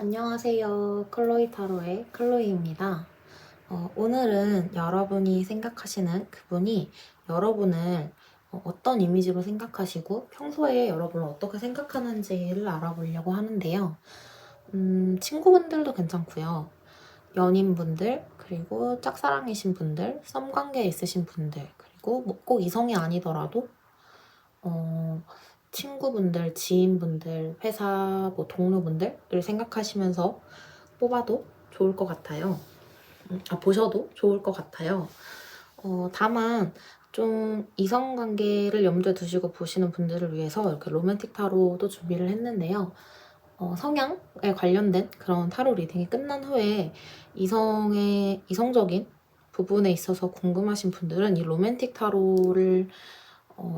안녕하세요. 클로이 타로의 클로이입니다. 오늘은 여러분이 생각하시는 그분이 여러분을 어떤 이미지로 생각하시고 평소에 여러분을 어떻게 생각하는지를 알아보려고 하는데요. 친구분들도 괜찮고요. 연인분들, 그리고 짝사랑이신 분들, 썸관계에 있으신 분들, 그리고 뭐꼭 이성이 아니더라도 친구분들, 지인분들, 회사 동료분들을 생각하시면서 뽑아도 좋을 것 같아요. 보셔도 좋을 것 같아요. 다만 좀 이성관계를 염두에 두시고 보시는 분들을 위해서 이렇게 로맨틱 타로도 준비를 했는데요. 성향에 관련된 그런 타로 리딩이 끝난 후에 이성적인 부분에 있어서 궁금하신 분들은 이 로맨틱 타로를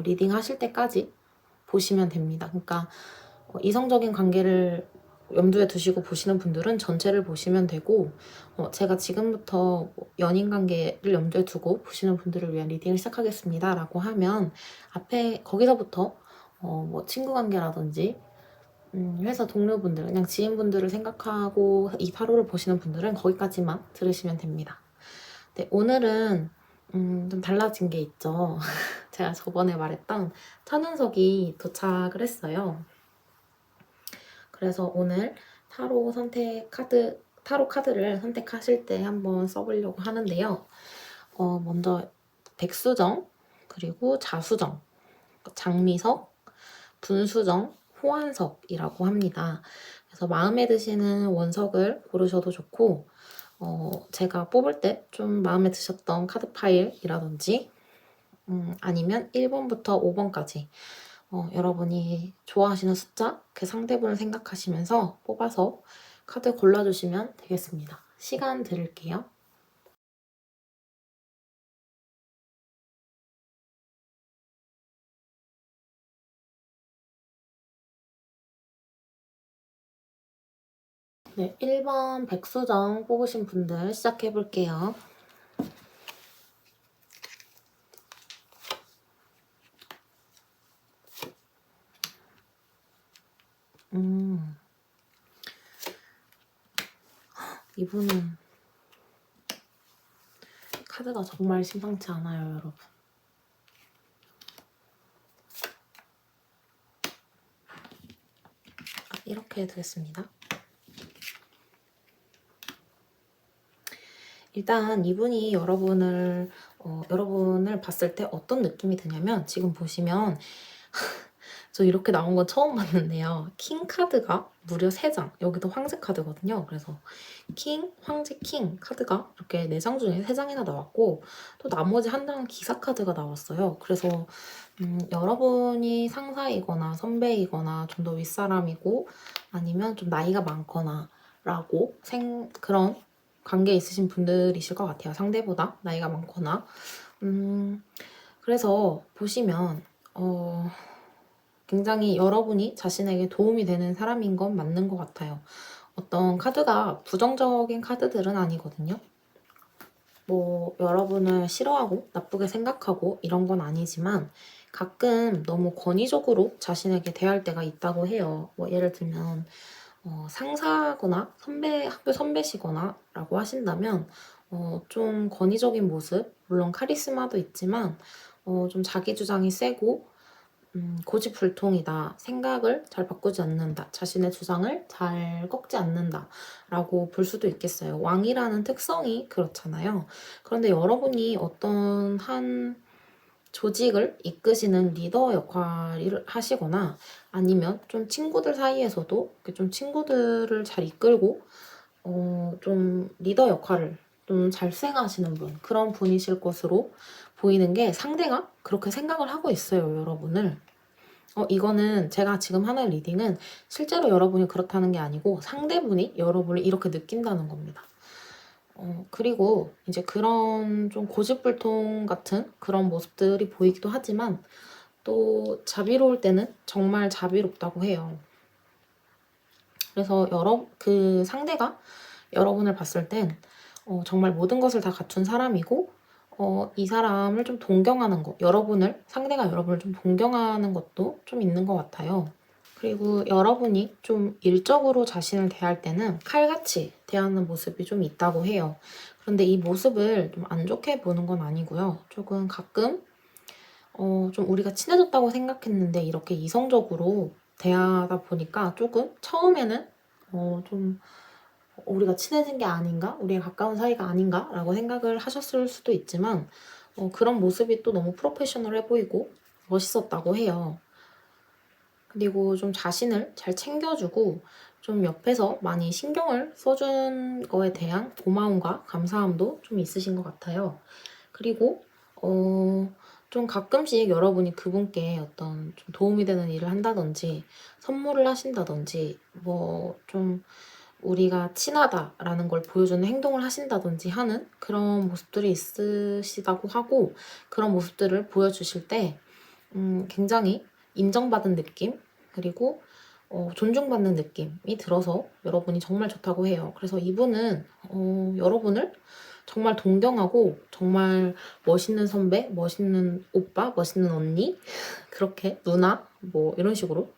리딩 하실 때까지 보시면 됩니다. 그러니까 이성적인 관계를 염두에 두시고 보시는 분들은 전체를 보시면 되고, 제가 지금부터 연인 관계를 염두에 두고 보시는 분들을 위한 리딩을 시작하겠습니다 라고 하면 앞에 거기서부터 친구 관계라든지 회사 동료분들, 그냥 지인분들을 생각하고 이 타로를 보시는 분들은 거기까지만 들으시면 됩니다. 네, 오늘은 좀 달라진 게 있죠. 제가 저번에 말했던 천운석이 도착을 했어요. 그래서 오늘 타로 카드를 선택하실 때 한번 써보려고 하는데요. 먼저 백수정, 그리고 자수정, 장미석, 분수정, 호환석이라고 합니다. 그래서 마음에 드시는 원석을 고르셔도 좋고, 제가 뽑을 때 좀 마음에 드셨던 카드 파일이라든지, 아니면 1번부터 5번까지 여러분이 좋아하시는 숫자, 그 상대분을 생각하시면서 뽑아서 카드 골라주시면 되겠습니다. 시간 드릴게요. 네, 1번 백수정 뽑으신 분들 시작해볼게요. 이분은 카드가 정말 심상치 않아요, 여러분. 이렇게 되겠습니다. 일단 이분이 여러분을 봤을 때 어떤 느낌이 드냐면, 지금 보시면 저 이렇게 나온 건 처음 봤는데요. 킹 카드가 무려 3장. 여기도 황제 카드거든요. 그래서 킹, 황제, 킹 카드가 이렇게 4장 중에 3장이나 나왔고, 또 나머지 한 장은 기사 카드가 나왔어요. 그래서 여러분이 상사이거나 선배이거나 좀 더 윗사람이고, 아니면 좀 나이가 많거나 라고 그런 관계에 있으신 분들이실 것 같아요. 상대보다 나이가 많거나. 그래서 보시면 굉장히 여러분이 자신에게 도움이 되는 사람인 건 맞는 것 같아요. 어떤 카드가 부정적인 카드들은 아니거든요. 여러분을 싫어하고 나쁘게 생각하고 이런 건 아니지만 가끔 너무 권위적으로 자신에게 대할 때가 있다고 해요. 예를 들면 상사거나 학교 선배시거나 라고 하신다면 좀 권위적인 모습, 물론 카리스마도 있지만 좀 자기 주장이 세고 고집불통이다. 생각을 잘 바꾸지 않는다. 자신의 주장을 잘 꺾지 않는다. 라고 볼 수도 있겠어요. 왕이라는 특성이 그렇잖아요. 그런데 여러분이 어떤 한 조직을 이끄시는 리더 역할을 하시거나 아니면 좀 친구들 사이에서도 좀 친구들을 잘 이끌고 좀 리더 역할을 좀 잘 수행하시는 분, 그런 분이실 것으로 보이는 게 상대가 그렇게 생각을 하고 있어요, 여러분을. 이거는 제가 지금 하는 리딩은 실제로 여러분이 그렇다는 게 아니고 상대분이 여러분을 이렇게 느낀다는 겁니다. 그리고 이제 그런 좀 고집불통 같은 그런 모습들이 보이기도 하지만 또 자비로울 때는 정말 자비롭다고 해요. 그래서 그 상대가 여러분을 봤을 땐 정말 모든 것을 다 갖춘 사람이고 이 사람을 좀 동경하는 거, 상대가 여러분을 좀 동경하는 것도 좀 있는 것 같아요. 그리고 여러분이 좀 일적으로 자신을 대할 때는 칼같이 대하는 모습이 좀 있다고 해요. 그런데 이 모습을 좀 안 좋게 보는 건 아니고요. 조금 가끔 좀 우리가 친해졌다고 생각했는데 이렇게 이성적으로 대하다 보니까 조금 처음에는 좀 우리가 친해진 게 아닌가? 우리가 가까운 사이가 아닌가? 라고 생각을 하셨을 수도 있지만 그런 모습이 또 너무 프로페셔널해 보이고 멋있었다고 해요. 그리고 좀 자신을 잘 챙겨주고 좀 옆에서 많이 신경을 써준 거에 대한 고마움과 감사함도 좀 있으신 것 같아요. 그리고 좀 가끔씩 여러분이 그분께 어떤 좀 도움이 되는 일을 한다든지 선물을 하신다든지 뭐 좀 우리가 친하다라는 걸 보여주는 행동을 하신다든지 하는 그런 모습들이 있으시다고 하고 그런 모습들을 보여주실 때 굉장히 인정받은 느낌 그리고 존중받는 느낌이 들어서 여러분이 정말 좋다고 해요. 그래서 이분은 여러분을 정말 동경하고 정말 멋있는 선배, 멋있는 오빠, 멋있는 언니, 그렇게 누나 뭐 이런 식으로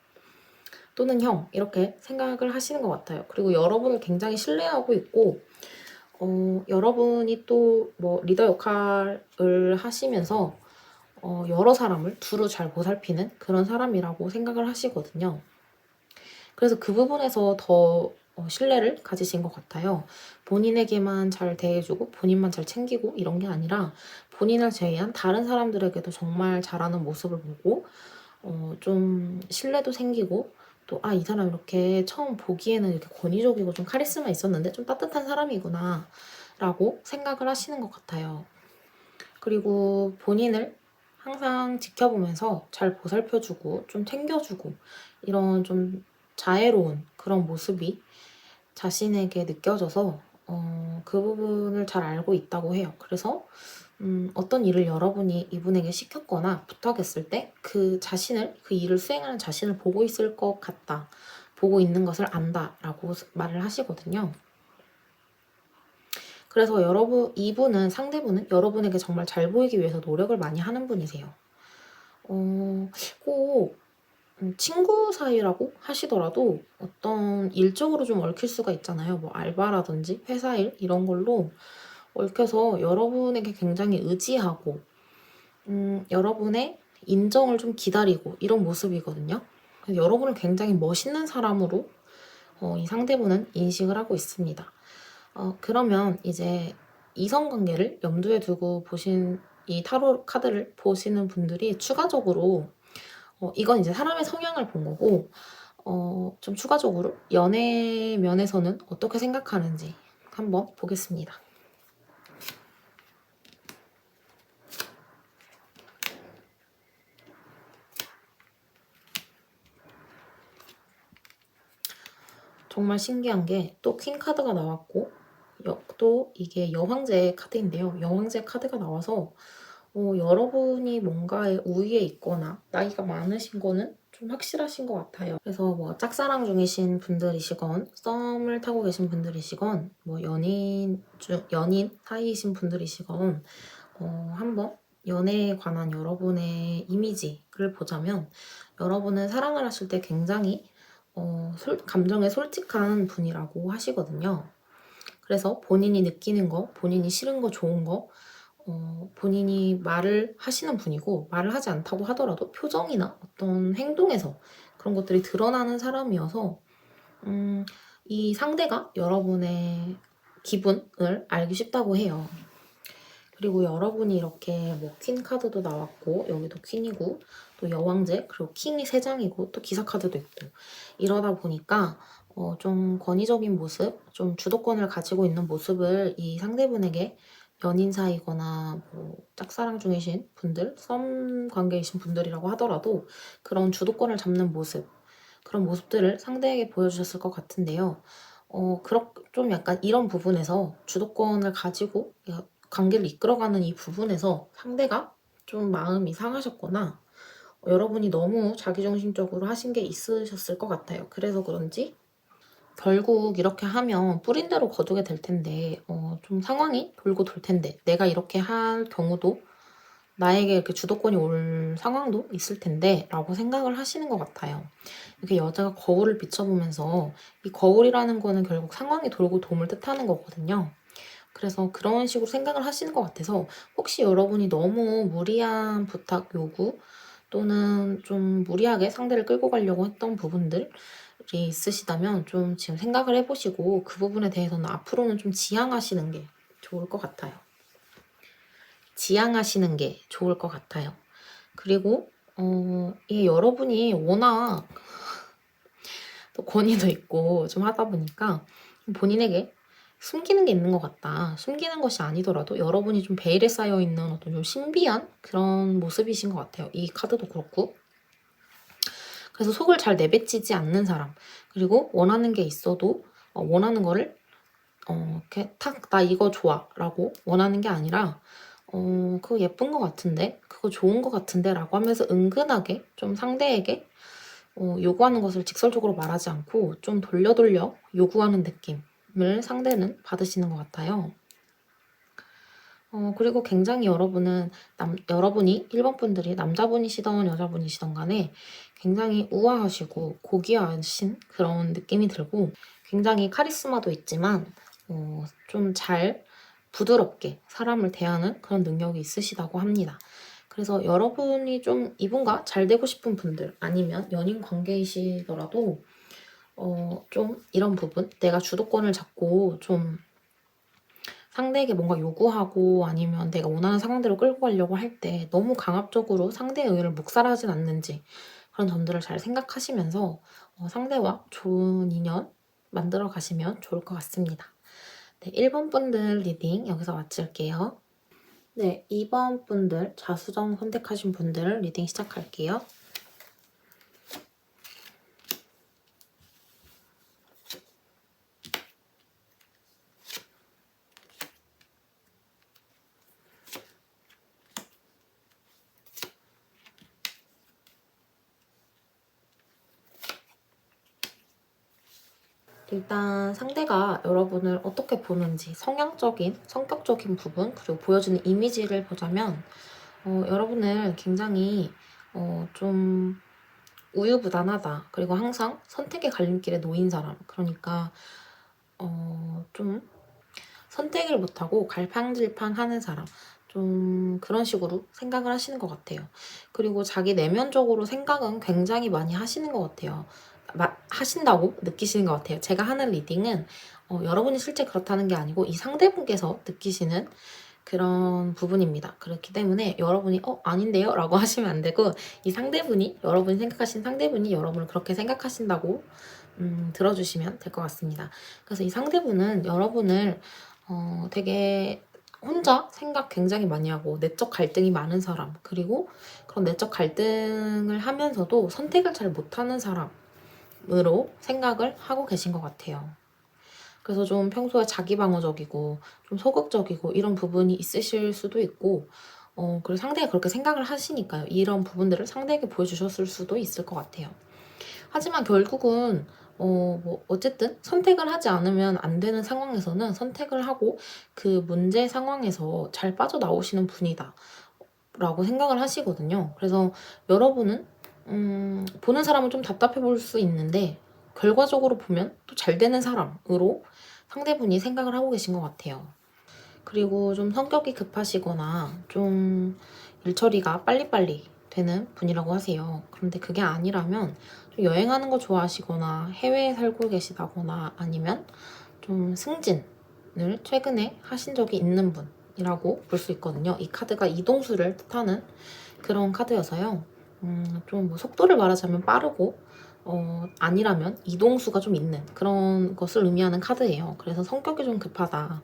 또는 형 이렇게 생각을 하시는 것 같아요. 그리고 여러분을 굉장히 신뢰하고 있고 여러분이 또 뭐 리더 역할을 하시면서 여러 사람을 두루 잘 보살피는 그런 사람이라고 생각을 하시거든요. 그래서 그 부분에서 더 신뢰를 가지신 것 같아요. 본인에게만 잘 대해주고 본인만 잘 챙기고 이런 게 아니라 본인을 제외한 다른 사람들에게도 정말 잘하는 모습을 보고 좀 신뢰도 생기고 또 이 사람 이렇게 처음 보기에는 이렇게 권위적이고 좀 카리스마 있었는데 좀 따뜻한 사람이구나 라고 생각을 하시는 것 같아요. 그리고 본인을 항상 지켜보면서 잘 보살펴주고 좀 챙겨주고 이런 좀 자애로운 그런 모습이 자신에게 느껴져서 그 부분을 잘 알고 있다고 해요. 그래서 어떤 일을 여러분이 이분에게 시켰거나 부탁했을 때 그 자신을 그 일을 수행하는 자신을 보고 있을 것 같다. 보고 있는 것을 안다라고 말을 하시거든요. 그래서 이분은 상대분은 여러분에게 정말 잘 보이기 위해서 노력을 많이 하는 분이세요. 꼭 친구 사이라고 하시더라도 어떤 일적으로 좀 얽힐 수가 있잖아요. 뭐 알바라든지 회사 일 이런 걸로 얽혀서 여러분에게 굉장히 의지하고 여러분의 인정을 좀 기다리고 이런 모습이거든요. 그래서 여러분을 굉장히 멋있는 사람으로 이 상대분은 인식을 하고 있습니다. 그러면 이제 이성관계를 염두에 두고 보신 이 타로 카드를 보시는 분들이 추가적으로 이건 이제 사람의 성향을 본 거고 좀 추가적으로 연애 면에서는 어떻게 생각하는지 한번 보겠습니다. 정말 신기한 게 또 퀸 카드가 나왔고 또 이게 여왕제 카드인데요. 여왕제 카드가 나와서 여러분이 뭔가에 우위에 있거나 나이가 많으신 거는 좀 확실하신 것 같아요. 그래서 뭐 짝사랑 중이신 분들이시건 썸을 타고 계신 분들이시건 뭐 연인 사이이신 분들이시건 한번 연애에 관한 여러분의 이미지를 보자면 여러분은 사랑을 하실 때 굉장히 감정에 솔직한 분이라고 하시거든요. 그래서 본인이 느끼는 거, 본인이 싫은 거, 좋은 거 본인이 말을 하시는 분이고 말을 하지 않다고 하더라도 표정이나 어떤 행동에서 그런 것들이 드러나는 사람이어서 이 상대가 여러분의 기분을 알기 쉽다고 해요. 그리고 여러분이 이렇게 뭐 퀸 카드도 나왔고 여기도 퀸이고 또 여왕제 그리고 킹이 3장이고 또 기사 카드도 있고 이러다 보니까 좀 권위적인 모습, 좀 주도권을 가지고 있는 모습을 이 상대분에게 연인 사이거나 뭐 짝사랑 중이신 분들, 썸 관계이신 분들이라고 하더라도 그런 주도권을 잡는 모습, 그런 모습들을 상대에게 보여주셨을 것 같은데요. 좀 약간 이런 부분에서 주도권을 가지고 관계를 이끌어가는 이 부분에서 상대가 좀 마음이 상하셨거나 여러분이 너무 자기중심적으로 하신 게 있으셨을 것 같아요. 그래서 그런지 결국 이렇게 하면 뿌린 대로 거두게 될 텐데 좀 상황이 돌고 돌 텐데 내가 이렇게 할 경우도 나에게 이렇게 주도권이 올 상황도 있을 텐데 라고 생각을 하시는 것 같아요. 이렇게 여자가 거울을 비춰보면서 이 거울이라는 거는 결국 상황이 돌고 도움을 뜻하는 거거든요. 그래서 그런 식으로 생각을 하시는 것 같아서 혹시 여러분이 너무 무리한 부탁 요구 또는 좀 무리하게 상대를 끌고 가려고 했던 부분들이 있으시다면 좀 지금 생각을 해보시고 그 부분에 대해서는 앞으로는 좀 지양하시는 게 좋을 것 같아요. 지양하시는 게 좋을 것 같아요. 그리고 이게 여러분이 워낙 또 권위도 있고 좀 하다 보니까 본인에게 숨기는 게 있는 것 같다. 숨기는 것이 아니더라도 여러분이 좀 베일에 쌓여있는 어떤 좀 신비한 그런 모습이신 것 같아요. 이 카드도 그렇고. 그래서 속을 잘 내뱉지 않는 사람. 그리고 원하는 게 있어도 원하는 거를 이렇게 탁 나 이거 좋아 라고 원하는 게 아니라 그거 예쁜 것 같은데 그거 좋은 것 같은데 라고 하면서 은근하게 좀 상대에게 요구하는 것을 직설적으로 말하지 않고 좀 돌려 요구하는 느낌을 상대는 받으시는 것 같아요. 그리고 굉장히 여러분이 1번 분들이 남자분이시던 여자분이시던 간에 굉장히 우아하시고 고귀하신 그런 느낌이 들고 굉장히 카리스마도 있지만 좀 잘 부드럽게 사람을 대하는 그런 능력이 있으시다고 합니다. 그래서 여러분이 좀 이분과 잘 되고 싶은 분들 아니면 연인 관계이시더라도 좀 이런 부분 내가 주도권을 잡고 좀 상대에게 뭔가 요구하고 아니면 내가 원하는 상황대로 끌고 가려고 할 때 너무 강압적으로 상대의 의견을 묵살하진 않는지 그런 점들을 잘 생각하시면서 상대와 좋은 인연 만들어 가시면 좋을 것 같습니다. 네, 1번 분들 리딩 여기서 마칠게요. 네, 2번 분들 자수정 선택하신 분들 리딩 시작할게요. 일단 상대가 여러분을 어떻게 보는지 성향적인, 성격적인 부분 그리고 보여주는 이미지를 보자면 여러분을 굉장히 좀 우유부단하다. 그리고 항상 선택의 갈림길에 놓인 사람. 그러니까 좀 선택을 못하고 갈팡질팡하는 사람. 좀 그런 식으로 생각을 하시는 것 같아요. 그리고 자기 내면적으로 생각은 굉장히 많이 하시는 것 같아요. 하신다고 느끼시는 것 같아요. 제가 하는 리딩은 여러분이 실제 그렇다는 게 아니고 이 상대분께서 느끼시는 그런 부분입니다. 그렇기 때문에 여러분이 아닌데요? 라고 하시면 안 되고 이 상대분이 여러분이 생각하신 상대분이 여러분을 그렇게 생각하신다고 들어주시면 될 것 같습니다. 그래서 이 상대분은 여러분을 되게 혼자 생각 굉장히 많이 하고 내적 갈등이 많은 사람 그리고 그런 내적 갈등을 하면서도 선택을 잘 못하는 사람으로 생각을 하고 계신 것 같아요. 그래서 좀 평소에 자기방어적이고 좀 소극적이고 이런 부분이 있으실 수도 있고 그리고 상대가 그렇게 생각을 하시니까요. 이런 부분들을 상대에게 보여주셨을 수도 있을 것 같아요. 하지만 결국은 어쨌든 선택을 하지 않으면 안 되는 상황에서는 선택을 하고 그 문제 상황에서 잘 빠져나오시는 분이다 라고 생각을 하시거든요. 그래서 여러분은 보는 사람은 좀 답답해 볼 수 있는데 결과적으로 보면 또 잘 되는 사람으로 상대분이 생각을 하고 계신 것 같아요. 그리고 좀 성격이 급하시거나 좀 일처리가 빨리빨리 되는 분이라고 하세요. 그런데 그게 아니라면 좀 여행하는 거 좋아하시거나 해외에 살고 계시다거나 아니면 좀 승진을 최근에 하신 적이 있는 분이라고 볼 수 있거든요. 이 카드가 이동수를 뜻하는 그런 카드여서요. 좀 뭐 속도를 말하자면 빠르고 아니라면 이동수가 좀 있는 그런 것을 의미하는 카드예요. 그래서 성격이 좀 급하다라는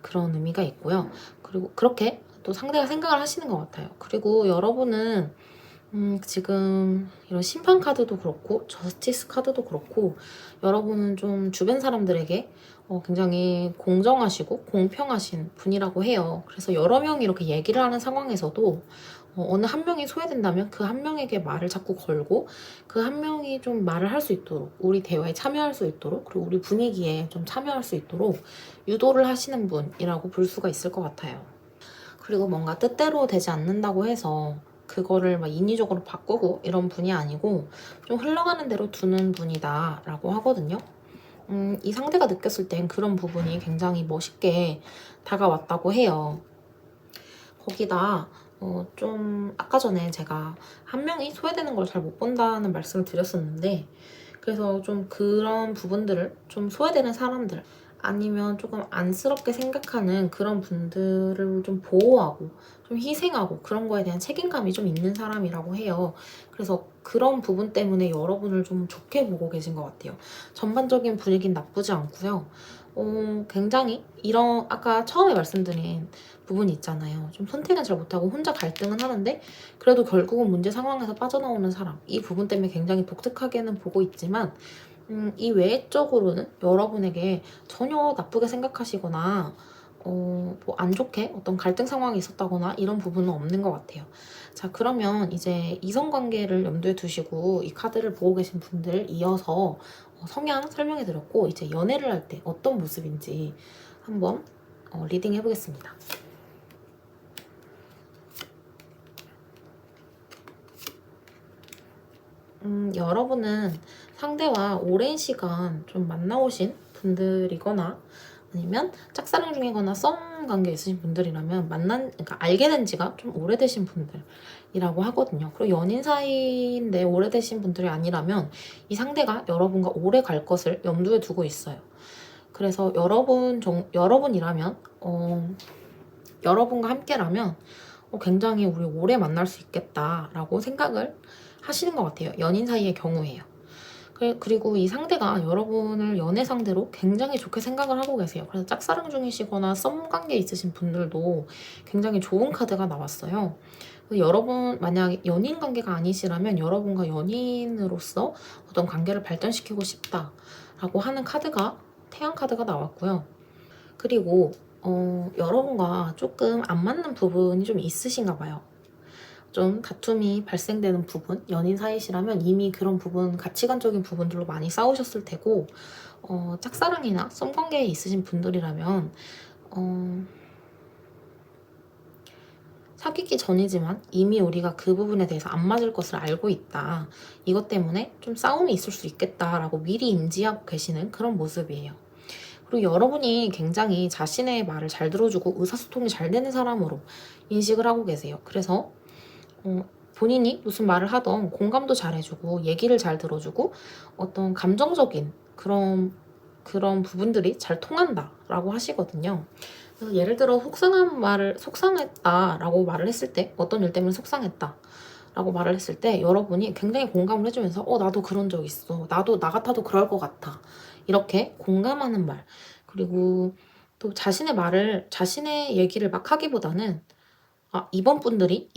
그런 의미가 있고요. 그리고 그렇게 또 상대가 생각을 하시는 것 같아요. 그리고 여러분은 지금 이런 심판 카드도 그렇고 저스티스 카드도 그렇고 여러분은 좀 주변 사람들에게 굉장히 공정하시고 공평하신 분이라고 해요. 그래서 여러 명이 이렇게 얘기를 하는 상황에서도 어느 한 명이 소외된다면 그 한 명에게 말을 자꾸 걸고 그 한 명이 좀 말을 할 수 있도록 우리 대화에 참여할 수 있도록 그리고 우리 분위기에 좀 참여할 수 있도록 유도를 하시는 분이라고 볼 수가 있을 것 같아요. 그리고 뭔가 뜻대로 되지 않는다고 해서 그거를 막 인위적으로 바꾸고 이런 분이 아니고 좀 흘러가는 대로 두는 분이다 라고 하거든요. 이 상대가 느꼈을 땐 그런 부분이 굉장히 멋있게 다가왔다고 해요. 거기다 좀 아까 전에 제가 한 명이 소외되는 걸 잘 못 본다는 말씀을 드렸었는데, 그래서 좀 그런 부분들을 좀 소외되는 사람들 아니면 조금 안쓰럽게 생각하는 그런 분들을 좀 보호하고 좀 희생하고 그런 거에 대한 책임감이 좀 있는 사람이라고 해요. 그래서 그런 부분 때문에 여러분을 좀 좋게 보고 계신 것 같아요. 전반적인 분위기는 나쁘지 않고요. 굉장히 이런 아까 처음에 말씀드린 부분이 있잖아요. 좀 선택은 잘 못하고 혼자 갈등은 하는데 그래도 결국은 문제 상황에서 빠져나오는 사람, 이 부분 때문에 굉장히 독특하게는 보고 있지만 이 외적으로는 여러분에게 전혀 나쁘게 생각하시거나 뭐 안 좋게 어떤 갈등 상황이 있었다거나 이런 부분은 없는 것 같아요. 자, 그러면 이제 이성관계를 염두에 두시고 이 카드를 보고 계신 분들 이어서 성향 설명해 드렸고, 이제 연애를 할 때 어떤 모습인지 한번 리딩 해보겠습니다. 여러분은 상대와 오랜 시간 좀 만나오신 분들이거나 아니면 짝사랑 중이거나 썸 관계 있으신 분들이라면 그러니까 알게 된 지가 좀 오래되신 분들이라고 하거든요. 그리고 연인 사이인데 오래되신 분들이 아니라면 이 상대가 여러분과 오래 갈 것을 염두에 두고 있어요. 그래서 여러분이라면 여러분과 함께라면 굉장히 우리 오래 만날 수 있겠다라고 생각을 하시는 것 같아요. 연인 사이의 경우에요. 그리고 이 상대가 여러분을 연애 상대로 굉장히 좋게 생각을 하고 계세요. 그래서 짝사랑 중이시거나 썸 관계 있으신 분들도 굉장히 좋은 카드가 나왔어요. 여러분 만약 연인 관계가 아니시라면 여러분과 연인으로서 어떤 관계를 발전시키고 싶다라고 하는 카드가 태양 카드가 나왔고요. 그리고 여러분과 조금 안 맞는 부분이 좀 있으신가 봐요. 좀 다툼이 발생되는 부분, 연인 사이시라면 이미 그런 부분, 가치관적인 부분들로 많이 싸우셨을 테고, 짝사랑이나 썸관계에 있으신 분들이라면 사귀기 전이지만 이미 우리가 그 부분에 대해서 안 맞을 것을 알고 있다. 이것 때문에 좀 싸움이 있을 수 있겠다라고 미리 인지하고 계시는 그런 모습이에요. 그리고 여러분이 굉장히 자신의 말을 잘 들어주고 의사소통이 잘 되는 사람으로 인식을 하고 계세요. 그래서 본인이 무슨 말을 하던 공감도 잘해주고 얘기를 잘 들어주고 어떤 감정적인 그런 부분들이 잘 통한다라고 하시거든요. 그래서 예를 들어 속상했다라고 말을 했을 때, 어떤 일 때문에 속상했다라고 말을 했을 때 여러분이 굉장히 공감을 해주면서 나도 그런 적 있어. 나도 나 같아도 그럴 것 같아. 이렇게 공감하는 말. 그리고 또 자신의 얘기를 막 하기보다는 이번 분들의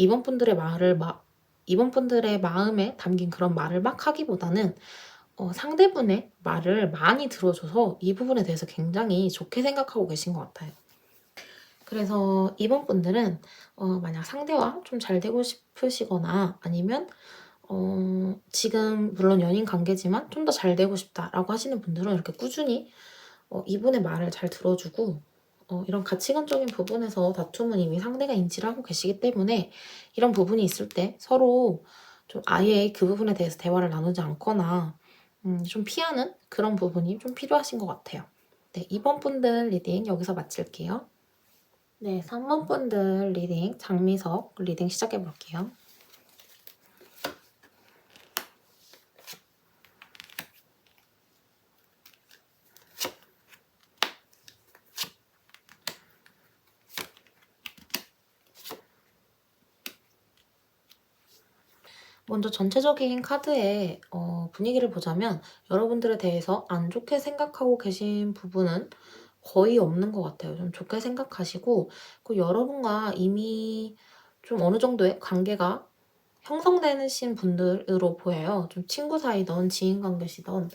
마음에 담긴 그런 말을 막 하기보다는 상대분의 말을 많이 들어줘서 이 부분에 대해서 굉장히 좋게 생각하고 계신 것 같아요. 그래서 이번 분들은 만약 상대와 좀 잘 되고 싶으시거나 아니면 지금 물론 연인 관계지만 좀 더 잘 되고 싶다라고 하시는 분들은 이렇게 꾸준히 이분의 말을 잘 들어주고 이런 가치관적인 부분에서 다툼은 이미 상대가 인지를 하고 계시기 때문에 이런 부분이 있을 때 서로 좀 아예 그 부분에 대해서 대화를 나누지 않거나 좀 피하는 그런 부분이 좀 필요하신 것 같아요. 네, 2번 분들 리딩 여기서 마칠게요. 네, 3번 분들 리딩 장미석 리딩 시작해 볼게요. 먼저 전체적인 카드의 분위기를 보자면 여러분들에 대해서 안 좋게 생각하고 계신 부분은 거의 없는 것 같아요. 좀 좋게 생각하시고 여러분과 이미 좀 어느 정도의 관계가 형성되신 분들으로 보여요. 좀 친구 사이든 지인 관계시든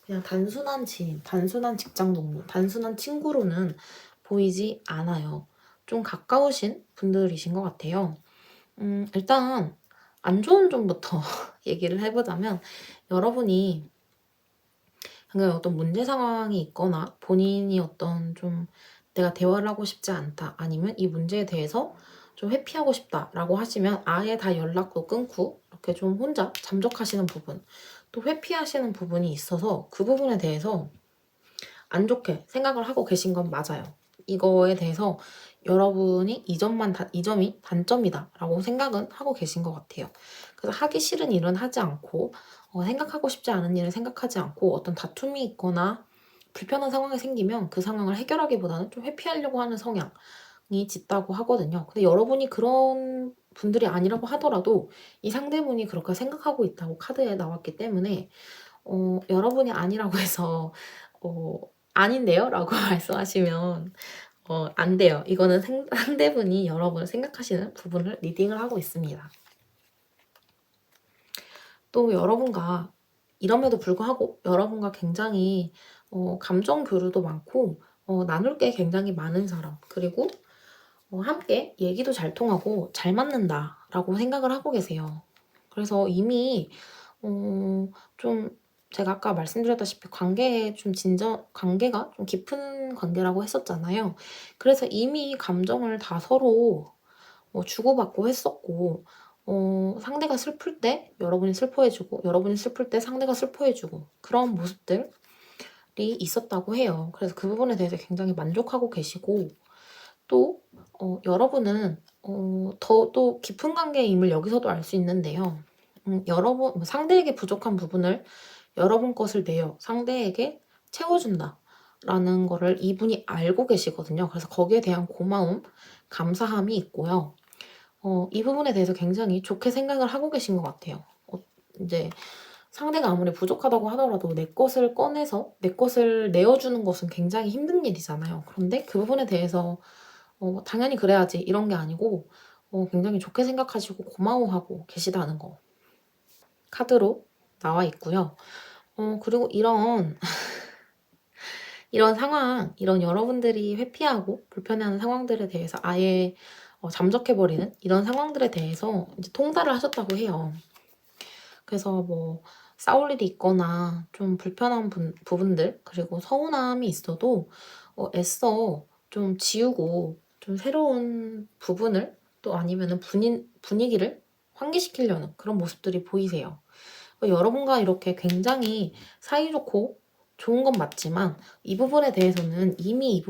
그냥 단순한 지인, 단순한 직장 동료, 단순한 친구로는 보이지 않아요. 좀 가까우신 분들이신 것 같아요. 일단 안 좋은 점부터 얘기를 해보자면 여러분이 방금 어떤 문제 상황이 있거나 본인이 어떤 좀 내가 대화를 하고 싶지 않다 아니면 이 문제에 대해서 좀 회피하고 싶다라고 하시면 아예 다 연락도 끊고 이렇게 좀 혼자 잠적하시는 부분, 또 회피하시는 부분이 있어서 그 부분에 대해서 안 좋게 생각을 하고 계신 건 맞아요. 이거에 대해서 여러분이 이 점이 단점이다라고 생각은 하고 계신 것 같아요. 그래서 하기 싫은 일은 하지 않고 생각하고 싶지 않은 일을 생각하지 않고 어떤 다툼이 있거나 불편한 상황이 생기면 그 상황을 해결하기보다는 좀 회피하려고 하는 성향이 짙다고 하거든요. 근데 여러분이 그런 분들이 아니라고 하더라도 이 상대분이 그렇게 생각하고 있다고 카드에 나왔기 때문에 여러분이 아니라고 해서 어, 아닌데요? 라고 말씀하시면 안 돼요. 이거는 상대분이 여러분을 생각하시는 부분을 리딩을 하고 있습니다. 또 여러분과 이럼에도 불구하고 여러분과 굉장히 감정 교류도 많고 나눌 게 굉장히 많은 사람, 그리고 함께 얘기도 잘 통하고 잘 맞는다라고 생각을 하고 계세요. 그래서 이미 좀 제가 아까 말씀드렸다시피 관계가 좀 깊은 관계라고 했었잖아요. 그래서 이미 감정을 다 서로 주고받고 했었고, 상대가 슬플 때 여러분이 슬퍼해주고, 여러분이 슬플 때 상대가 슬퍼해주고, 그런 모습들이 있었다고 해요. 그래서 그 부분에 대해서 굉장히 만족하고 계시고, 또, 여러분은, 더 또 깊은 관계임을 여기서도 알 수 있는데요. 상대에게 부족한 부분을 여러분 것을 내어 상대에게 채워준다. 라는 거를 이분이 알고 계시거든요. 그래서 거기에 대한 고마움, 감사함이 있고요. 이 부분에 대해서 굉장히 좋게 생각을 하고 계신 것 같아요. 이제 상대가 아무리 부족하다고 하더라도 내 것을 꺼내서 내 것을 내어주는 것은 굉장히 힘든 일이잖아요. 그런데 그 부분에 대해서 당연히 그래야지 이런 게 아니고 굉장히 좋게 생각하시고 고마워하고 계시다는 거 카드로 나와 있고요. 그리고 이런 상황, 이런 여러분들이 회피하고 불편해하는 상황들에 대해서 아예 잠적해버리는 이런 상황들에 대해서 이제 통달을 하셨다고 해요. 그래서 뭐 싸울 일이 있거나 좀 불편한 부분들, 그리고 서운함이 있어도 애써 좀 지우고 좀 새로운 부분을 또 아니면은 분위기를 환기시키려는 그런 모습들이 보이세요. 여러분과 이렇게 굉장히 사이좋고 좋은 건 맞지만 이 부분에 대해서는 이미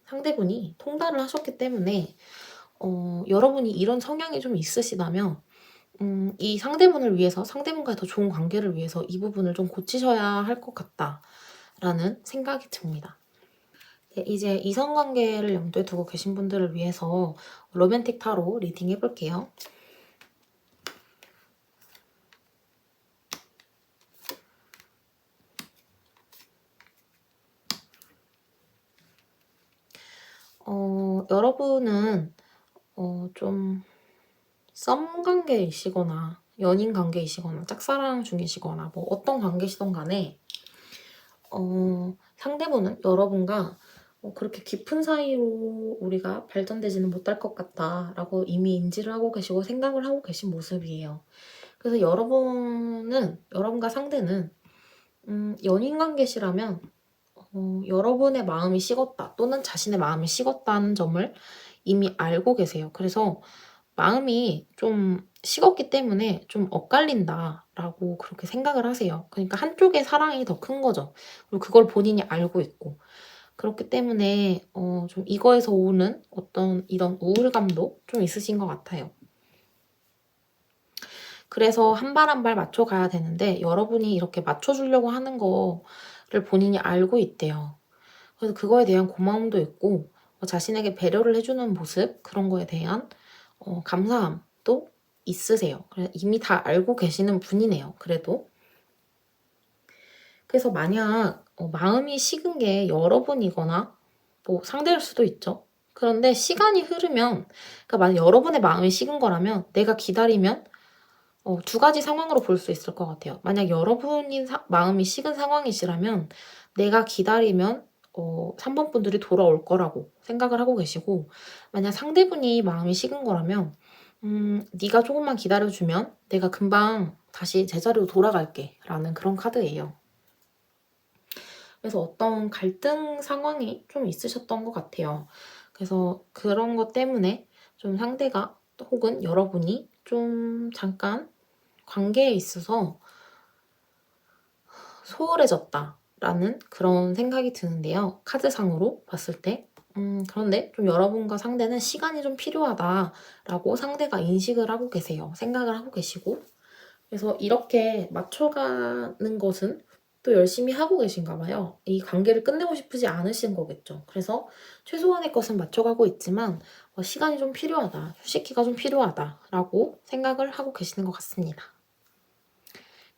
상대분이 통달을 하셨기 때문에 여러분이 이런 성향이 좀 있으시다면 이 상대분을 위해서 상대분과의 더 좋은 관계를 위해서 이 부분을 좀 고치셔야 할 것 같다라는 생각이 듭니다. 네, 이제 이성관계를 염두에 두고 계신 분들을 위해서 로맨틱 타로 리딩 해볼게요. 여러분은 좀 썸 관계이시거나 연인 관계이시거나 짝사랑 중이시거나 뭐 어떤 관계시던 간에 상대분은 여러분과 그렇게 깊은 사이로 우리가 발전되지는 못할 것 같다라고 이미 인지를 하고 계시고 생각을 하고 계신 모습이에요. 그래서 여러분과 상대는 연인 관계시라면 여러분의 마음이 식었다 또는 자신의 마음이 식었다는 점을 이미 알고 계세요. 그래서 마음이 좀 식었기 때문에 좀 엇갈린다라고 그렇게 생각을 하세요. 그러니까 한쪽의 사랑이 더 큰 거죠. 그리고 그걸 본인이 알고 있고. 그렇기 때문에 좀 이거에서 오는 어떤 이런 우울감도 좀 있으신 것 같아요. 그래서 한 발 한 발 맞춰가야 되는데 여러분이 이렇게 맞춰주려고 하는 거를 본인이 알고 있대요. 그래서 그거에 대한 고마움도 있고 자신에게 배려를 해주는 모습 그런 거에 대한 감사함도 있으세요. 그래서 이미 다 알고 계시는 분이네요. 그래서 만약 마음이 식은 게 여러분이거나 뭐 상대일 수도 있죠. 그런데 시간이 흐르면 그러니까 만약 여러분의 마음이 식은 거라면 내가 기다리면 두 가지 상황으로 볼 수 있을 것 같아요. 만약 여러분이 마음이 식은 상황이시라면 내가 기다리면 3번 분들이 돌아올 거라고 생각을 하고 계시고 만약 상대분이 마음이 식은 거라면 네가 조금만 기다려주면 내가 금방 다시 제자리로 돌아갈게 라는 그런 카드예요. 그래서 어떤 갈등 상황이 좀 있으셨던 것 같아요. 그래서 그런 것 때문에 좀 상대가 혹은 여러분이 좀 잠깐 관계에 있어서 소홀해졌다라는 그런 생각이 드는데요. 카드상으로 봤을 때. 그런데 좀 여러분과 상대는 시간이 좀 필요하다라고 상대가 인식을 하고 계세요. 생각을 하고 계시고. 그래서 이렇게 맞춰가는 것은 또 열심히 하고 계신가 봐요. 이 관계를 끝내고 싶으지 않으신 거겠죠. 그래서 최소한의 것은 맞춰가고 있지만 시간이 좀 필요하다, 휴식기가 좀 필요하다라고 생각을 하고 계시는 것 같습니다.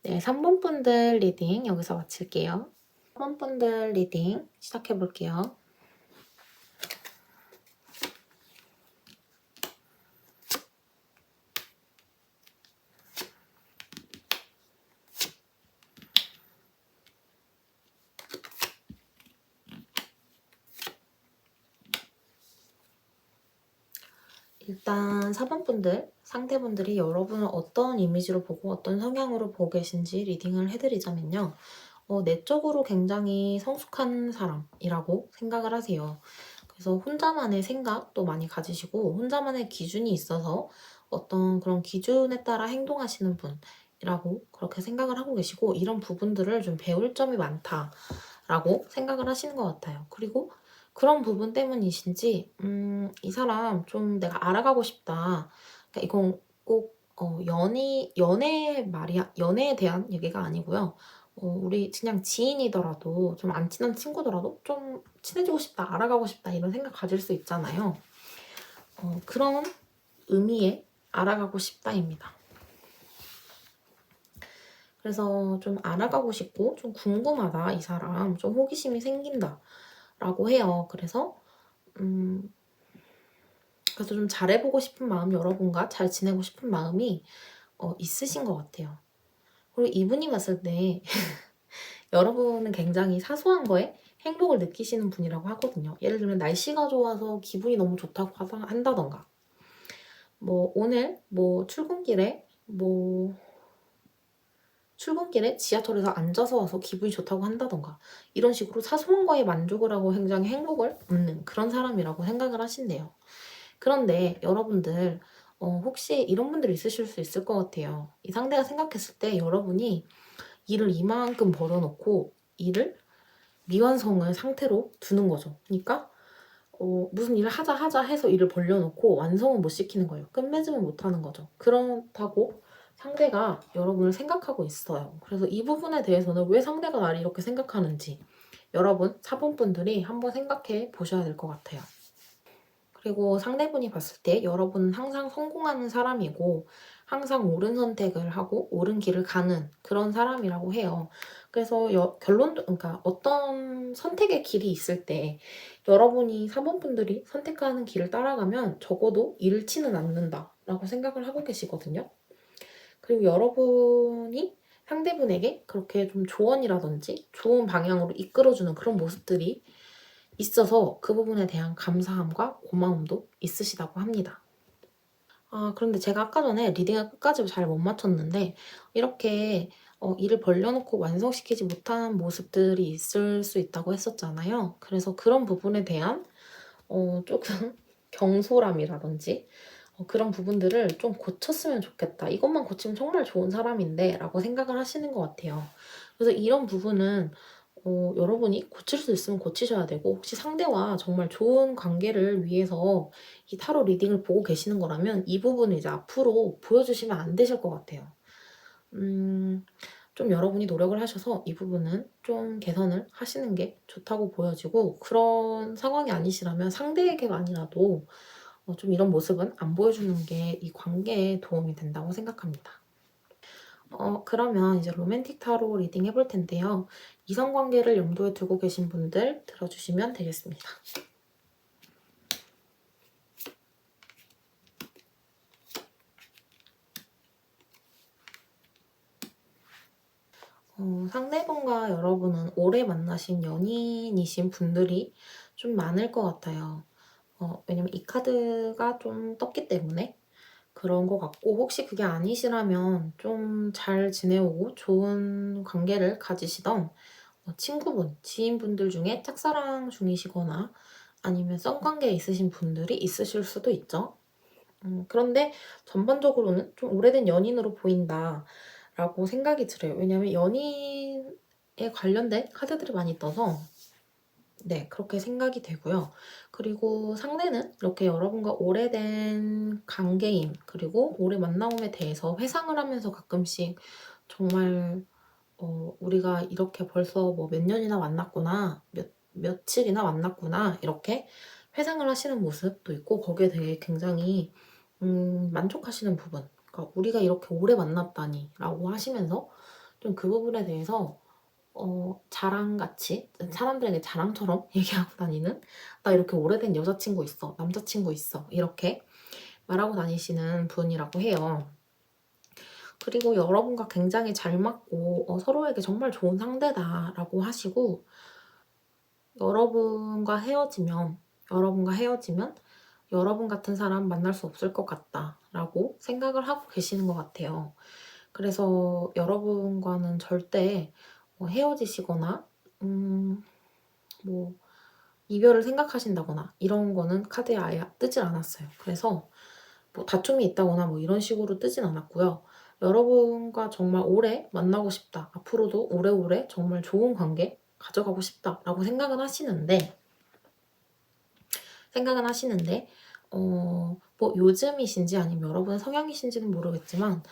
네, 3번 분들 리딩 여기서 마칠게요. 3번 분들 리딩 시작해 볼게요. 일단 4번 분들, 상대분들이 여러분을 어떤 이미지로 보고 어떤 성향으로 보고 계신지 리딩을 해드리자면요. 내적으로 굉장히 성숙한 사람이라고 생각을 하세요. 그래서 혼자만의 생각도 많이 가지시고 혼자만의 기준이 있어서 어떤 그런 기준에 따라 행동하시는 분이라고 그렇게 생각을 하고 계시고 이런 부분들을 좀 배울 점이 많다라고 생각을 하시는 것 같아요. 그리고 그런 부분 때문이신지 이 사람 좀 내가 알아가고 싶다. 그러니까 이건 꼭 연애 말이야. 연애에 대한 얘기가 아니고요. 우리 그냥 지인이더라도 좀 안 친한 친구더라도 좀 친해지고 싶다, 알아가고 싶다 이런 생각 가질 수 있잖아요. 그런 의미의 알아가고 싶다입니다. 그래서 좀 알아가고 싶고 좀 궁금하다, 이 사람. 좀 호기심이 생긴다 라고 해요. 그래서 좀 잘해보고 싶은 마음, 여러분과 잘 지내고 싶은 마음이 있으신 것 같아요. 그리고 이분이 봤을 때 여러분은 굉장히 사소한 거에 행복을 느끼시는 분이라고 하거든요. 예를 들면 날씨가 좋아서 기분이 너무 좋다고 한다던가 뭐 오늘 뭐 출근길에 지하철에서 앉아서 와서 기분이 좋다고 한다던가 이런 식으로 사소한 거에 만족을 하고 굉장히 행복을 얻는 그런 사람이라고 생각을 하신대요. 그런데 여러분들 혹시 이런 분들이 있으실 수 있을 것 같아요. 이 상대가 생각했을 때 여러분이 일을 이만큼 벌어놓고 일을 미완성을 상태로 두는 거죠. 그러니까 무슨 일을 하자 해서 일을 벌려놓고 완성은 못 시키는 거예요. 끝맺음을 못 하는 거죠. 그렇다고 상대가 여러분을 생각하고 있어요. 그래서 이 부분에 대해서는 왜 상대가 나를 이렇게 생각하는지 여러분 4번 분들이 한번 생각해 보셔야 될 것 같아요. 그리고 상대분이 봤을 때 여러분은 항상 성공하는 사람이고 항상 옳은 선택을 하고 옳은 길을 가는 그런 사람이라고 해요. 그래서 결론도 그러니까 어떤 선택의 길이 있을 때 여러분이 4번 분들이 선택하는 길을 따라가면 적어도 잃지는 않는다라고 생각을 하고 계시거든요. 그리고 여러분이 상대분에게 그렇게 좀 조언이라든지 좋은 방향으로 이끌어주는 그런 모습들이 있어서 그 부분에 대한 감사함과 고마움도 있으시다고 합니다. 그런데 제가 아까 전에 리딩을 끝까지 잘 못 마쳤는데 이렇게 일을 벌려놓고 완성시키지 못한 모습들이 있을 수 있다고 했었잖아요. 그래서 그런 부분에 대한 조금 경솔함이라든지 그런 부분들을 좀 고쳤으면 좋겠다. 이것만 고치면 정말 좋은 사람인데 라고 생각을 하시는 것 같아요. 그래서 이런 부분은 여러분이 고칠 수 있으면 고치셔야 되고 혹시 상대와 정말 좋은 관계를 위해서 이 타로 리딩을 보고 계시는 거라면 이 부분을 이제 앞으로 보여주시면 안 되실 것 같아요. 좀 여러분이 노력을 하셔서 이 부분은 좀 개선을 하시는 게 좋다고 보여지고 그런 상황이 아니시라면 상대에게만이라도 좀 이런 모습은 안 보여주는 게 이 관계에 도움이 된다고 생각합니다. 그러면 이제 로맨틱 타로 리딩 해볼 텐데요. 이성관계를 염두에 두고 계신 분들 들어주시면 되겠습니다. 상대분과 여러분은 오래 만나신 연인이신 분들이 좀 많을 것 같아요. 왜냐면 이 카드가 좀 떴기 때문에 그런 것 같고 혹시 그게 아니시라면 좀 잘 지내오고 좋은 관계를 가지시던 친구분, 지인분들 중에 짝사랑 중이시거나 아니면 썸관계에 있으신 분들이 있으실 수도 있죠. 그런데 전반적으로는 좀 오래된 연인으로 보인다라고 생각이 들어요. 왜냐면 연인에 관련된 카드들이 많이 떠서 네, 그렇게 생각이 되고요. 그리고 상대는 이렇게 여러분과 오래된 관계임, 그리고 오래 만남에 대해서 회상을 하면서 가끔씩 정말 우리가 이렇게 벌써 뭐 몇 년이나 만났구나, 며칠이나 만났구나, 이렇게 회상을 하시는 모습도 있고, 거기에 되게 굉장히 만족하시는 부분. 그러니까 우리가 이렇게 오래 만났다니 라고 하시면서 좀 그 부분에 대해서 자랑같이 사람들에게 자랑처럼 얘기하고 다니는 나 이렇게 오래된 여자친구 있어, 남자친구 있어 이렇게 말하고 다니시는 분이라고 해요. 그리고 여러분과 굉장히 잘 맞고 서로에게 정말 좋은 상대다라고 하시고 여러분과 헤어지면 여러분 같은 사람 만날 수 없을 것 같다라고 생각을 하고 계시는 것 같아요. 그래서 여러분과는 절대 헤어지시거나 뭐 이별을 생각하신다거나 이런 거는 카드에 아예 뜨질 않았어요. 그래서 뭐 다툼이 있다거나 뭐 이런 식으로 뜨진 않았고요. 여러분과 정말 오래 만나고 싶다. 앞으로도 오래오래 정말 좋은 관계 가져가고 싶다라고 생각은 하시는데 뭐 요즘이신지 아니면 여러분의 성향이신지는 모르겠지만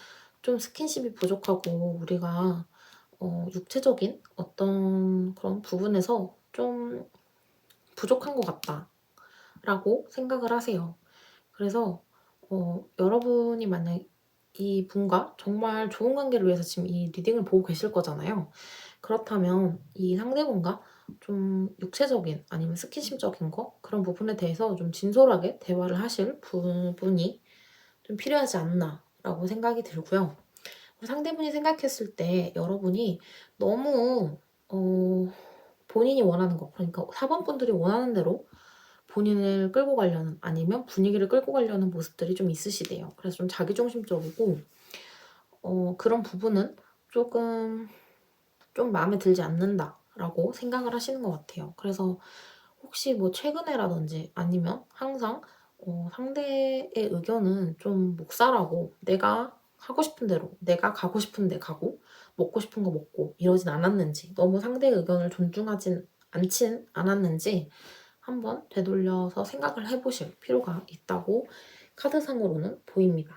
좀 스킨십이 부족하고 우리가 육체적인 어떤 그런 부분에서 좀 부족한 것 같다라고 생각을 하세요. 그래서 여러분이 만약 이 분과 정말 좋은 관계를 위해서 지금 이 리딩을 보고 계실 거잖아요. 그렇다면 이 상대분과 좀 육체적인 아니면 스킨십적인 거 그런 부분에 대해서 좀 진솔하게 대화를 하실 부분이 좀 필요하지 않나라고 생각이 들고요. 상대분이 생각했을 때 여러분이 너무 본인이 원하는 거 그러니까 4번 분들이 원하는 대로 본인을 끌고 가려는 아니면 분위기를 끌고 가려는 모습들이 좀 있으시대요. 그래서 좀 자기중심적이고 그런 부분은 조금 좀 마음에 들지 않는다라고 생각을 하시는 것 같아요. 그래서 혹시 뭐 최근에라든지 아니면 항상 상대의 의견은 좀 묵살하고 내가 하고 싶은 대로 내가 가고 싶은 데 가고 먹고 싶은 거 먹고 이러진 않았는지 너무 상대의 의견을 존중하진 않진 않았는지 한번 되돌려서 생각을 해보실 필요가 있다고 카드상으로는 보입니다.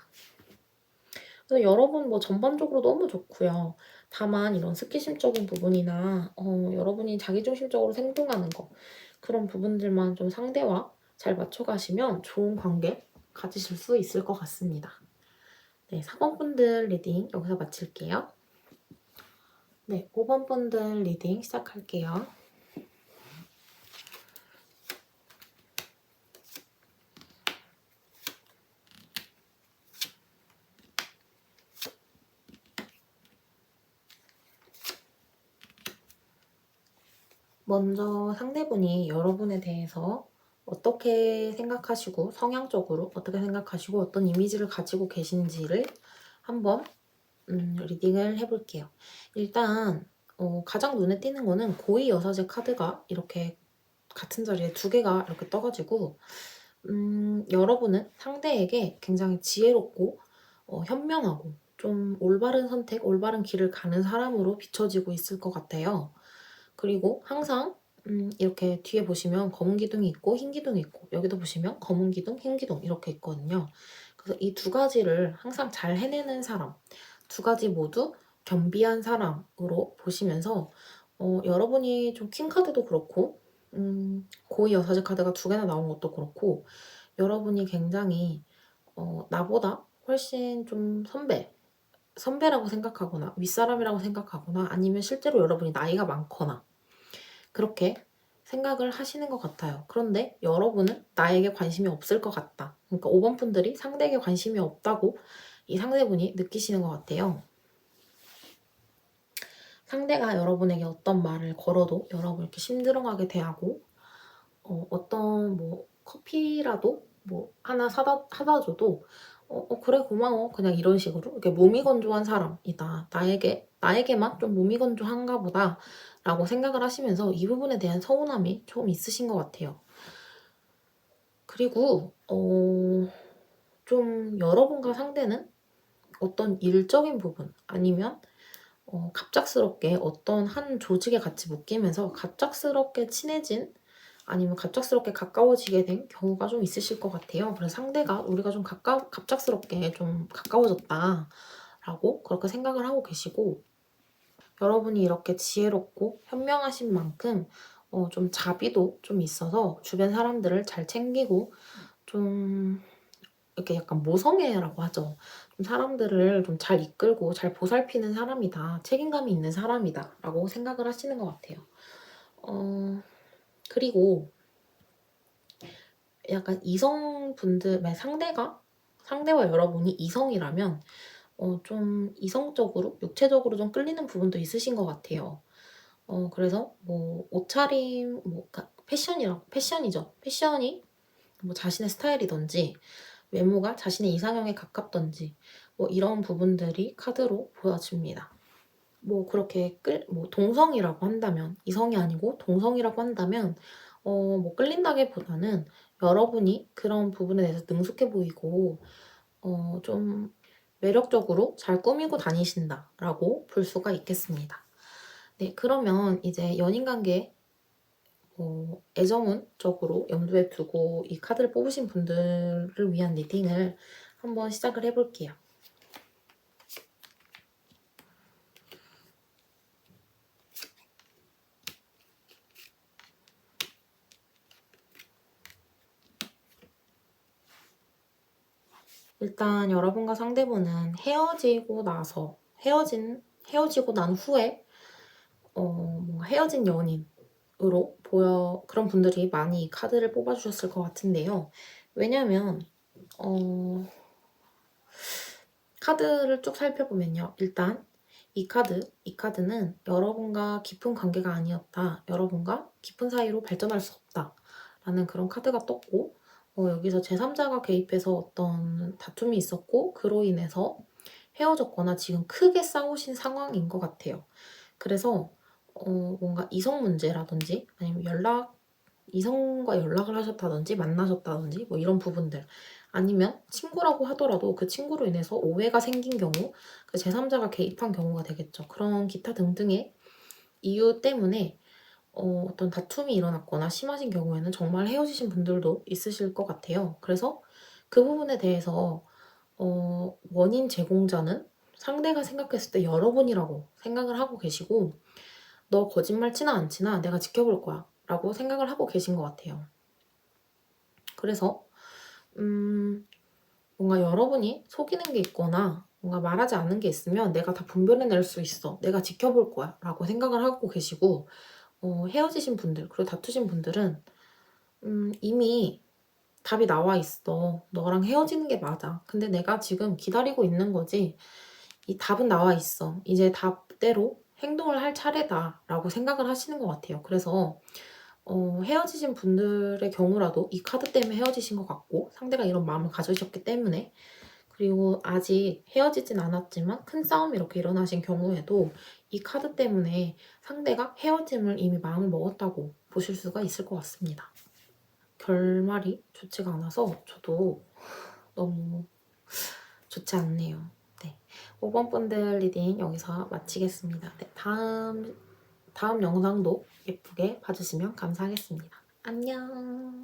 그래서 여러분 뭐 전반적으로 너무 좋고요. 다만 이런 스킨십적인 부분이나 여러분이 자기중심적으로 행동하는 거 그런 부분들만 좀 상대와 잘 맞춰가시면 좋은 관계 가지실 수 있을 것 같습니다. 네, 4번 분들 리딩 여기서 마칠게요. 네, 5번 분들 리딩 시작할게요. 먼저 상대분이 여러분에 대해서 어떻게 생각하시고 성향적으로 어떻게 생각하시고 어떤 이미지를 가지고 계신지를 한번 리딩을 해볼게요. 일단 가장 눈에 띄는 거는 고위 여사제 카드가 이렇게 같은 자리에 두 개가 이렇게 떠가지고 여러분은 상대에게 굉장히 지혜롭고 현명하고 좀 올바른 선택, 올바른 길을 가는 사람으로 비춰지고 있을 것 같아요. 그리고 항상 이렇게 뒤에 보시면 검은 기둥이 있고 흰 기둥이 있고 여기도 보시면 검은 기둥, 흰 기둥 이렇게 있거든요. 그래서 이 두 가지를 항상 잘 해내는 사람, 두 가지 모두 겸비한 사람으로 보시면서 여러분이 좀 킹카드도 그렇고 고위 여사제 카드가 두 개나 나온 것도 그렇고 여러분이 굉장히 나보다 훨씬 좀 선배라고 생각하거나 윗사람이라고 생각하거나 아니면 실제로 여러분이 나이가 많거나 그렇게 생각을 하시는 것 같아요. 그런데 여러분은 나에게 관심이 없을 것 같다. 그러니까 5번 분들이 상대에게 관심이 없다고 이 상대분이 느끼시는 것 같아요. 상대가 여러분에게 어떤 말을 걸어도 여러분 이렇게 심드렁하게 대하고 어떤 뭐 커피라도 뭐 하나 사다 줘도 그래 고마워 그냥 이런 식으로 이렇게 몸이 건조한 사람이다. 나에게만 좀 몸이 건조한가 보다 라고 생각을 하시면서 이 부분에 대한 서운함이 좀 있으신 것 같아요. 그리고 좀 여러분과 상대는 어떤 일적인 부분 아니면 갑작스럽게 어떤 한 조직에 같이 묶이면서 갑작스럽게 친해진 아니면 갑작스럽게 가까워지게 된 경우가 좀 있으실 것 같아요. 그래서 상대가 우리가 좀 갑작스럽게 좀 가까워졌다라고 그렇게 생각을 하고 계시고, 여러분이 이렇게 지혜롭고 현명하신 만큼 좀 자비도 좀 있어서 주변 사람들을 잘 챙기고 좀 이렇게 약간 모성애라고 하죠. 좀 사람들을 좀 잘 이끌고 잘 보살피는 사람이다. 책임감이 있는 사람이다. 라고 생각을 하시는 것 같아요. 그리고 약간 이성분들, 상대와 여러분이 이성이라면 좀 이성적으로, 육체적으로 좀 끌리는 부분도 있으신 것 같아요. 그래서 뭐 옷차림, 뭐 패션이죠. 패션이 뭐 자신의 스타일이든지 외모가 자신의 이상형에 가깝던지 뭐 이런 부분들이 카드로 보여집니다. 뭐 그렇게 뭐 동성이라고 한다면, 이성이 아니고 동성이라고 한다면 뭐 끌린다기보다는 여러분이 그런 부분에 대해서 능숙해 보이고 좀 매력적으로 잘 꾸미고 다니신다라고 볼 수가 있겠습니다. 네, 그러면 이제 연인 관계 애정운 쪽으로 염두에 두고 이 카드를 뽑으신 분들을 위한 리딩을 한번 시작을 해볼게요. 일단 여러분과 상대분은 헤어지고 난 후에 뭔가 헤어진 연인으로 그런 분들이 많이 이 카드를 뽑아주셨을 것 같은데요. 왜냐면 카드를 쭉 살펴보면요. 일단 이 카드는 여러분과 깊은 관계가 아니었다. 여러분과 깊은 사이로 발전할 수 없다. 라는 그런 카드가 떴고, 여기서 제3자가 개입해서 어떤 다툼이 있었고, 그로 인해서 헤어졌거나 지금 크게 싸우신 상황인 것 같아요. 그래서 뭔가 이성 문제라든지 아니면 이성과 연락을 하셨다든지 만나셨다든지 뭐 이런 부분들, 아니면 친구라고 하더라도 그 친구로 인해서 오해가 생긴 경우, 그 제3자가 개입한 경우가 되겠죠. 그런 기타 등등의 이유 때문에 어떤 다툼이 일어났거나 심하신 경우에는 정말 헤어지신 분들도 있으실 것 같아요. 그래서 그 부분에 대해서 원인 제공자는 상대가 생각했을 때 여러분이라고 생각을 하고 계시고, 너 거짓말 치나 안 치나 내가 지켜볼 거야 라고 생각을 하고 계신 것 같아요. 그래서 뭔가 여러분이 속이는 게 있거나 뭔가 말하지 않는 게 있으면 내가 다 분별해낼 수 있어, 내가 지켜볼 거야 라고 생각을 하고 계시고, 헤어지신 분들 그리고 다투신 분들은 이미 답이 나와 있어. 너랑 헤어지는 게 맞아. 근데 내가 지금 기다리고 있는 거지. 이 답은 나와 있어. 이제 답대로 행동을 할 차례다 라고 생각을 하시는 것 같아요. 그래서 헤어지신 분들의 경우라도 이 카드 때문에 헤어지신 것 같고, 상대가 이런 마음을 가지셨기 때문에, 그리고 아직 헤어지진 않았지만 큰 싸움이 이렇게 일어나신 경우에도 이 카드 때문에 상대가 헤어짐을 이미 마음을 먹었다고 보실 수가 있을 것 같습니다. 결말이 좋지가 않아서 저도 너무 좋지 않네요. 네, 5번 분들 리딩 여기서 마치겠습니다. 네, 다음 영상도 예쁘게 봐주시면 감사하겠습니다. 안녕.